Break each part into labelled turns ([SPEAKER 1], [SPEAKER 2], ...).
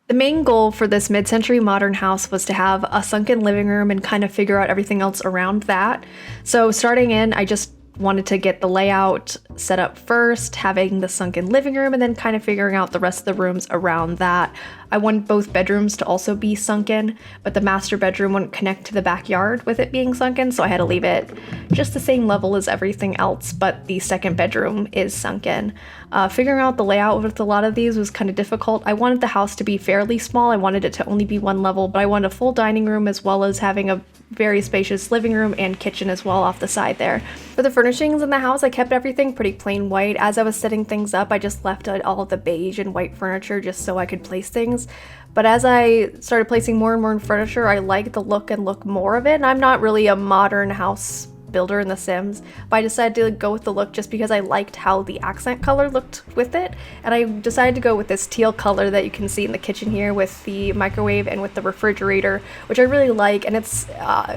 [SPEAKER 1] The main goal for this mid-century modern house was to have a sunken living room and kind of figure out everything else around that. So starting in, I just wanted to get the layout set up first, having the sunken living room, and then kind of figuring out the rest of the rooms around that. I wanted both bedrooms to also be sunken, but the master bedroom wouldn't connect to the backyard with it being sunken, so I had to leave it just the same level as everything else, but the second bedroom is sunken. Figuring out the layout with a lot of these was kind of difficult. I wanted the house to be fairly small. I wanted it to only be one level, but I wanted a full dining room as well as having a very spacious living room and kitchen as well off the side there. For the furnishings in the house, I kept everything pretty plain white. As I was setting things up, I just left all of the beige and white furniture just so I could place things. But as I started placing more and more furniture, I liked the look more of it. And I'm not really a modern house builder in The Sims, but I decided to go with the look just because I liked how the accent color looked with it, and I decided to go with this teal color that you can see in the kitchen here with the microwave and with the refrigerator, which I really like, and it's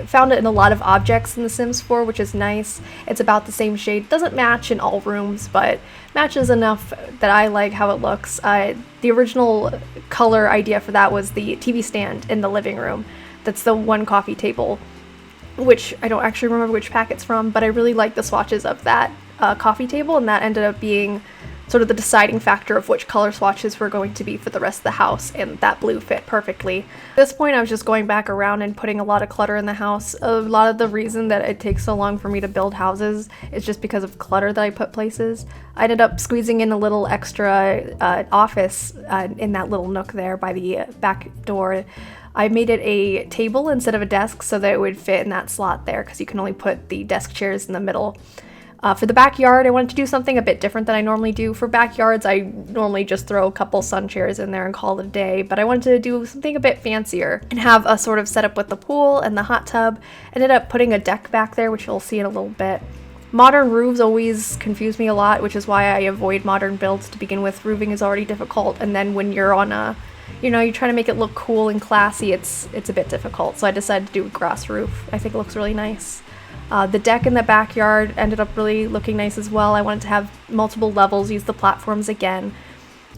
[SPEAKER 1] found it in a lot of objects in The Sims 4, which is nice. It's about the same shade. It doesn't match in all rooms, but matches enough that I like how it looks. The original color idea for that was the TV stand in the living room. That's the one coffee table, which I don't actually remember which pack it's from, but I really like the swatches of that coffee table, and that ended up being sort of the deciding factor of which color swatches were going to be for the rest of the house, and that blue fit perfectly. At this point, I was just going back around and putting a lot of clutter in the house. A lot of the reason that it takes so long for me to build houses is just because of clutter that I put places. I ended up squeezing in a little extra office in that little nook there by the back door. I made it a table instead of a desk so that it would fit in that slot there, because you can only put the desk chairs in the middle. For the backyard, I wanted to do something a bit different than I normally do. For backyards, I normally just throw a couple sun chairs in there and call it a day, but I wanted to do something a bit fancier and have a sort of setup with the pool and the hot tub. Ended up putting a deck back there, which you'll see in a little bit. Modern roofs always confuse me a lot, which is why I avoid modern builds to begin with. Roofing is already difficult, and then when you're on a you're trying to make it look cool and classy, it's a bit difficult. So I decided to do a grass roof. I think it looks really nice. The deck in the backyard ended up really looking nice as well. I wanted to have multiple levels, use the platforms again.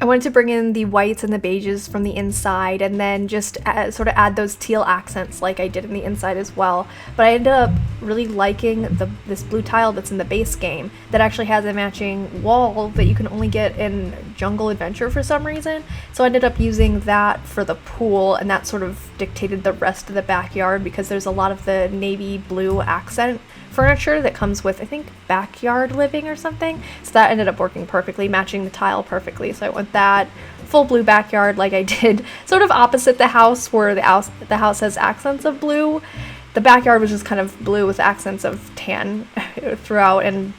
[SPEAKER 1] I wanted to bring in the whites and the beiges from the inside, and then just sort of add those teal accents like I did in the inside as well. But I ended up really liking this blue tile that's in the base game that actually has a matching wall that you can only get in Jungle Adventure for some reason. So I ended up using that for the pool, and that sort of dictated the rest of the backyard because there's a lot of the navy blue accent furniture that comes with, I think, backyard living or something. So that ended up working perfectly, matching the tile perfectly. So I went that full blue backyard like I did sort of opposite the house where the house has accents of blue. The backyard was just kind of blue with accents of tan throughout and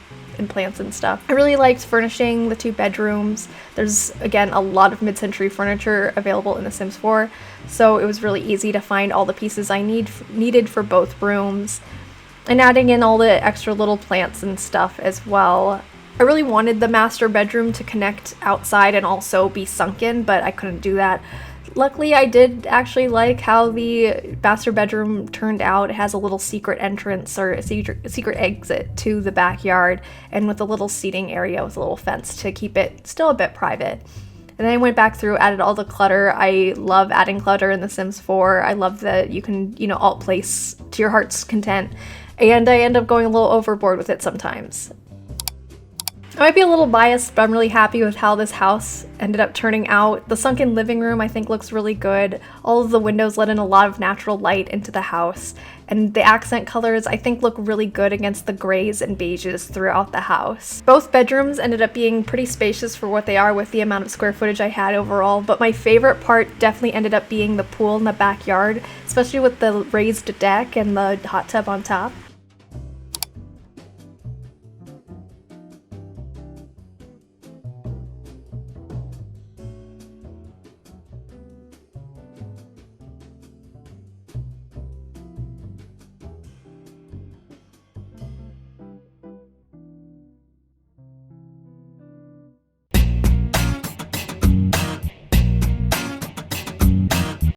[SPEAKER 1] plants and stuff. I really liked furnishing the two bedrooms. There's, again, a lot of mid-century furniture available in The Sims 4, so it was really easy to find all the pieces I needed for both rooms. And adding in all the extra little plants and stuff as well. I really wanted the master bedroom to connect outside and also be sunken, but I couldn't do that. Luckily, I did actually like how the master bedroom turned out. It has a little secret entrance or a secret exit to the backyard, and with a little seating area with a little fence to keep it still a bit private. And then I went back through, added all the clutter. I love adding clutter in The Sims 4. I love that you can, alt place to your heart's content. And I end up going a little overboard with it sometimes. I might be a little biased, but I'm really happy with how this house ended up turning out. The sunken living room, I think, looks really good. All of the windows let in a lot of natural light into the house. And the accent colors, I think, look really good against the grays and beiges throughout the house. Both bedrooms ended up being pretty spacious for what they are with the amount of square footage I had overall, but my favorite part definitely ended up being the pool in the backyard, especially with the raised deck and the hot tub on top.